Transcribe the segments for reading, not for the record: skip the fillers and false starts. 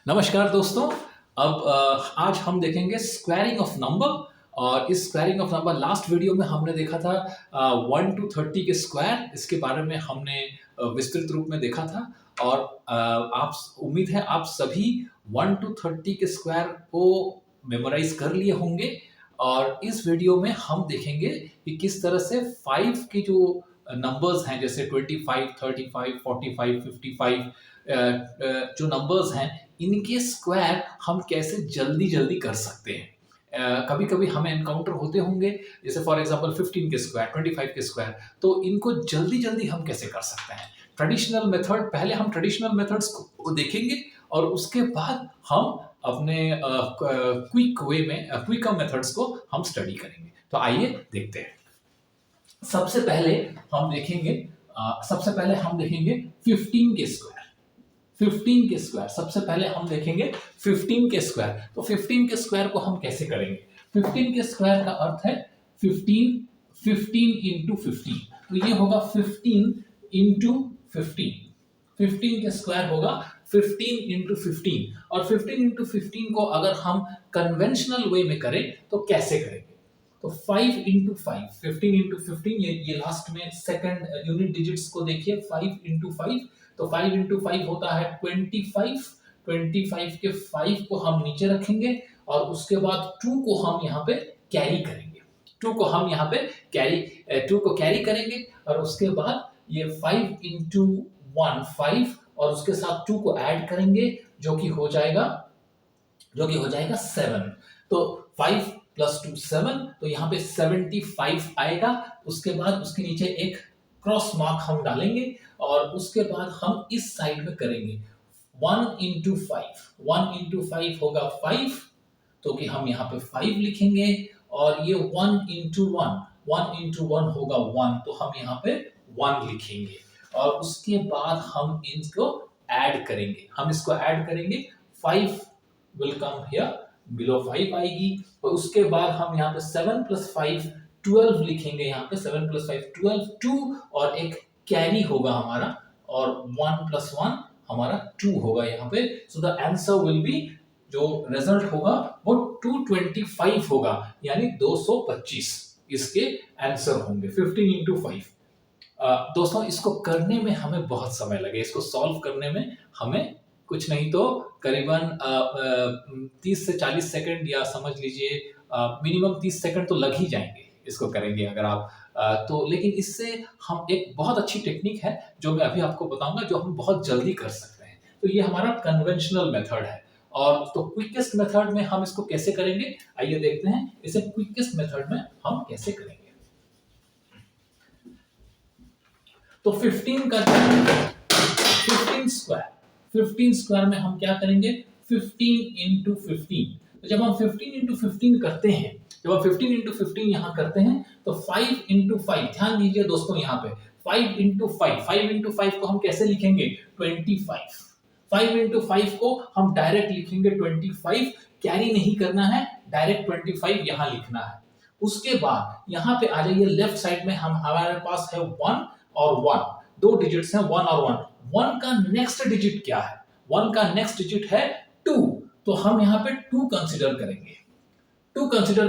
नमस्कार दोस्तों। अब आज हम देखेंगे स्क्वायरिंग ऑफ नंबर। और इस squaring of number last video में हमने देखा था 1 to 30 के स्क्वायर। इसके बारे में हमने विस्तृत रूप में देखा था। और आप उम्मीद है आप सभी 1 to 30 के स्क्वायर को मेमोराइज कर लिए होंगे। और इस वीडियो में हम देखेंगे कि किस तरह से 5 की जो नंबर्स हैं, जैसे 25, 35, 45, 55 जो नंबर्स हैं, इनके स्क्वायर हम कैसे जल्दी जल्दी कर सकते हैं। कभी कभी हमें एनकाउंटर होते होंगे, जैसे फॉर एग्जांपल 15 के स्क्वायर, 25 के स्क्वायर, तो इनको जल्दी जल्दी हम कैसे कर सकते हैं। ट्रेडिशनल मेथड, पहले हम ट्रेडिशनल मेथड्स को देखेंगे और उसके बाद हम अपने क्विक वे में क्विक मेथड्स को हम स्टडी करेंगे। तो आइए देखते हैं। सबसे पहले हम देखेंगे 15 के स्क्वायर। 15 के स्क्वायर सबसे पहले हम देखेंगे 15 के स्क्वायर। तो 15 के स्क्वायर को हम कैसे करेंगे? 15 के स्क्वायर का अर्थ है 15 इंटू 15। तो ये होगा 15 इंटू 15। 15 के स्क्वायर होगा 15 इंटू 15। और 15 इंटू 15 को अगर हम कन्वेंशनल वे में करें तो कैसे करेंगे? तो 5 इंटू 5, 15 इंटू 15, ये लास्ट में सेकंड यूनिट डिजिट्स को देखिए, 5 इंटू 5। तो 5 इंटू 5 होता है 25। 25 के 5 को हम नीचे रखेंगे और उसके बाद 2 को हम यहाँ पे कैरी करेंगे। 2 को हम यहाँ पे कैरी करेंगे और उसके बाद ये 5 इंटू 1 5 और उसके साथ 2 को ऐड करेंगे, जो कि हो जाएगा 7। तो 5 प्लस 2 7, तो यहाँ पे 75 आएगा। उसके बाद उसके नीचे एक क्रॉस मार्क हम डालेंगे और उसके बाद हम इस साइड में करेंगे 1 इंटू 5। 1 इंटू 5 होगा 5, तो कि हम यहाँ पे 5 लिखेंगे। और ये 1 इंटू 1 होगा 1, तो हम यहाँ पे 1 लिखेंगे। और उसके बाद हम इनको ऐड करेंगे। 5 विल कम हियर, बिलो 5 आएगी। और उसके बाद हम यहाँ पे 7 प्लस 5 12 लिखेंगे। यहाँ पे 7 प्लस 5 12, 2 और एक कैरी होगा हमारा, और 1 प्लस 1 हमारा 2 होगा यहाँ पे। So the answer will be, जो रिजल्ट होगा वो 225 होगा, यानी 225 इसके आंसर होंगे 15 इंटू 5। दोस्तों, इसको करने में हमें बहुत समय लगे। इसको सॉल्व करने में हमें कुछ नहीं तो करीबन 30 से 40 सेकंड, या समझ लीजिए मिनिमम 30 सेकंड तो लग ही जाएंगे इसको करेंगे अगर आप तो। लेकिन इससे हम एक बहुत अच्छी टेक्निक है जो मैं अभी आपको बताऊंगा, जो हम बहुत जल्दी कर सकते हैं। तो ये हमारा कन्वेंशनल मेथड है। और तो क्विकेस्ट मेथड में हम इसको कैसे करेंगे, आइए देखते हैं इसे क्विकेस्ट मेथड में हम कैसे करेंगे। तो 15 स्क्वायर में हम क्या करेंगे? 15 इंटू 15। तो जब हम 15 इंटू 15 करते हैं, यहाँ करते हैं, तो 5 इंटू 5, ध्यान दीजिए दोस्तों, यहाँ पे 5 इंटू 5 को हम कैसे लिखेंगे? 25। 5 इंटू 5 को हम डायरेक्ट लिखेंगे 25, कैरी नहीं करना है, डायरेक्ट 25 यहाँ लिखना है। उसके बाद यहाँ पे आ जाइए, लेफ्ट साइड में हमारे पास है 1 और 1, 2 डिजिट्स हैं 1 और 1। 1 का नेक्स्ट डिजिट क्या है? 1 का नेक्स्ट डिजिट है 2, तो हम यहाँ पे 2 कंसीडर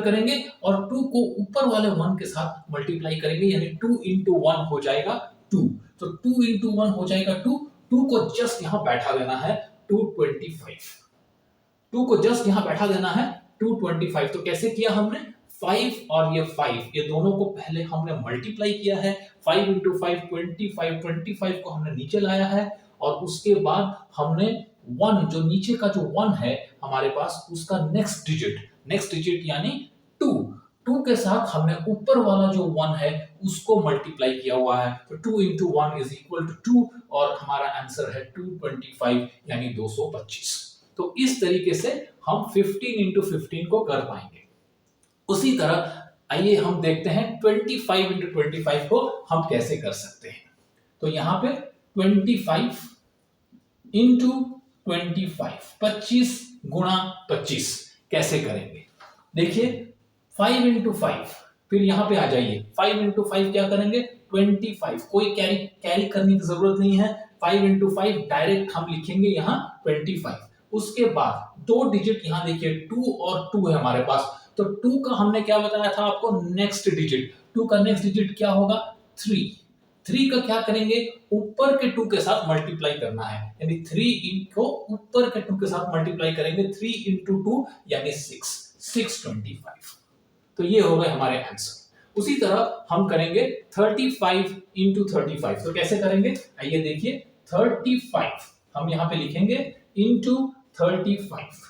करेंगे और 2 को ऊपर वाले 1 के साथ मल्टीप्लाई करेंगे, यानी 2 इंटू 1 हो जाएगा 2। तो 2 इंटू 1 हो जाएगा 2। 2 को जस्ट यहाँ बैठा देना है 225। 2 को जस्ट यहाँ बैठा देना है 225। तो कैसे किया हमने? 5 और ये 5, ये दोनों को पहले हमने मल्टीप्लाई किया है। 5 इंटू 5 25 को हमने नीचे लाया है। और उसके बाद हमने 1, जो नीचे का जो 1 है हमारे पास, उसका नेक्स्ट डिजिट यानी 2 के साथ हमने ऊपर वाला जो 1 है उसको मल्टीप्लाई किया हुआ है। तो 2 इंटू 1 इज इक्वल टू 2, और हमारा आंसर है 225, यानी 225। तो इस तरीके से हम 15 इंटू 15 को कर पाएंगे। उसी तरह आइए हम देखते हैं 25 इंटू 25 को हम कैसे कर सकते हैं। तो यहाँ पे 25 इंटू 25, 25 गुणा 25 कैसे करेंगे? देखिए 5 इंटू 5, फिर यहाँ पे आ जाइए, 5 इंटू 5 क्या करेंगे? 25, कोई कैरी करने की जरूरत नहीं है। 5 इंटू 5 डायरेक्ट हम लिखेंगे यहाँ 25। उसके बाद 2 डिजिट यहाँ देखिए 2 और 2 है हमारे पास, तो 2 का हमने क्या बताया था आपको नेक्स्ट डिजिट, 2 का नेक्स्ट डिजिट क्या होगा 3, 3 का क्या करेंगे ऊपर के 2 के साथ मल्टीप्लाई करना है, यानी 3 को ऊपर के 2 के साथ मल्टीप्लाई करेंगे, 3 into 2 यानी 625। तो ये हो गए हमारे आंसर। उसी तरह हम करेंगे 35 into 35, तो कैसे करेंगे आइए देखिए, 35 हम यहां पे लिखेंगे into 35,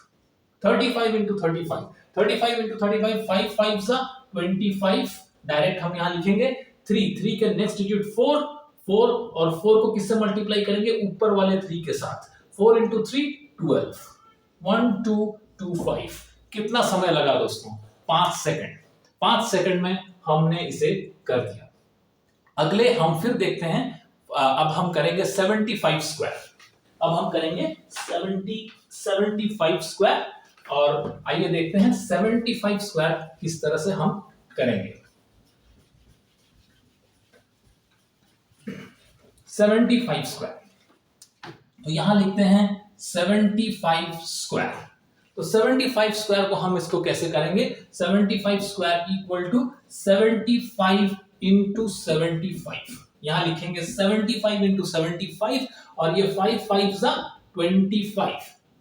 35 into 35, 35 into 35, 5 5 सा 25, डायरेक्ट हम यहां लिखेंगे 3 के नेक्स्ट डिजिट 4, 4 और 4 को किससे मल्टीप्लाई करेंगे ऊपर वाले 3 के साथ, 4 into 3 12, 1 2 2 5। कितना समय लगा दोस्तों 5 सेकंड, 5 सेकंड में हमने इसे कर दिया। अगले हम फिर देखते हैं, अब हम करेंगे 75 स्क्वायर, अब हम करेंगे 75 स्क्वायर, और आइए देखते हैं 75 स्क्वायर किस तरह से हम करेंगे। 75 स्क्वायर, तो यहां लिखते हैं 75 स्क्वायर, तो 75 स्क्वायर को हम इसको कैसे करेंगे, 75 स्क्वायर इक्वल टू 75 into 75, यहां लिखेंगे 75 into 75, और ये 5 5 सा 25,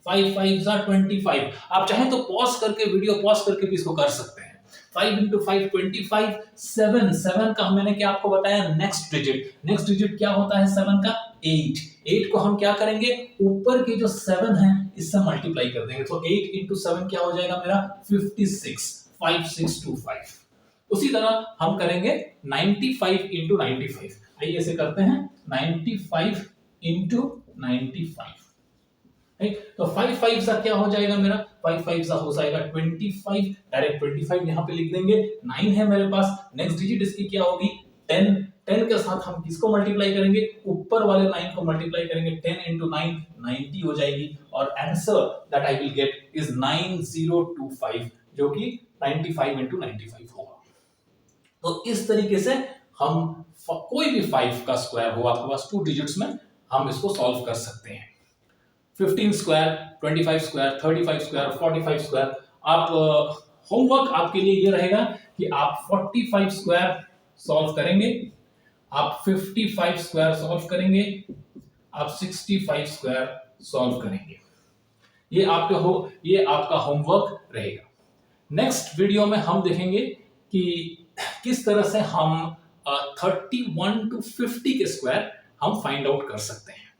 5 5 सा 25। आप चाहें तो पॉज करके, वीडियो पॉज करके भी इसको कर सकते हैं। 5 into 5 25, 7 7 का मैंने क्या आपको बताया नेक्स्ट डिजिट, नेक्स्ट डिजिट क्या होता है 7 का 8, 8 को हम क्या करेंगे ऊपर के जो 7 है इससे मल्टीप्लाई कर देंगे, तो 8 into 7 क्या हो जाएगा मेरा 56, 5625। उसी तरह हम करेंगे 95 into 95, आइए ऐसे करते हैं 95 into 95, राइट, तो 5 5 सा क्या हो जाएगा मेरा 5 5 सा हो जाएगा 25, डायरेक्ट 25 यहां पे लिख देंगे, 9 है मेरे पास, नेक्स्ट डिजिट इसकी क्या होगी 10, 10 के साथ हम किसको मल्टीप्लाई करेंगे ऊपर वाले 9 को मल्टीप्लाई करेंगे, 10 into 9 90 हो जाएगी, और answer that I will get is 9025, जो कि 95 into 95 होगा। तो इस तरीके से हम कोई भी 5 का स्क्वायर हो आपके पास 2 डिजिट्स में, हम इसको सॉल्व कर सकते हैं। 15 स्क्वायर, 25 स्क्वायर, 35 स्क्वायर, 45 स्क्वायर। आप होमवर्क आपके लिए ये रहेगा कि आप 45 स्क्वायर सॉल्व करेंगे, आप 55 स्क्वायर सॉल्व करेंगे, आप 65 स्क्वायर सॉल्व करेंगे। ये आपका होमवर्क रहेगा। नेक्स्ट वीडियो में हम देखेंगे कि किस तरह से हम 31 to 50 के स्क्वायर हम फाइंड आउट कर सकते हैं।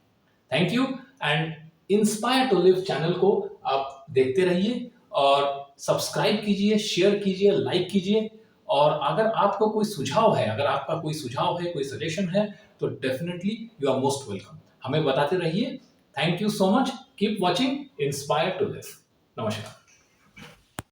Thank you, and inspire to live channel को आप देखते रहिए और सब्सक्राइब कीजिए, शेयर कीजिए, लाइक कीजिए, और अगर आपको कोई सुझाव है, अगर आपका कोई सुझाव है, कोई सजेशन है, तो definitely you are most welcome, हमें बताते रहिए। Thank you so much, keep watching inspire to live. नमस्कार।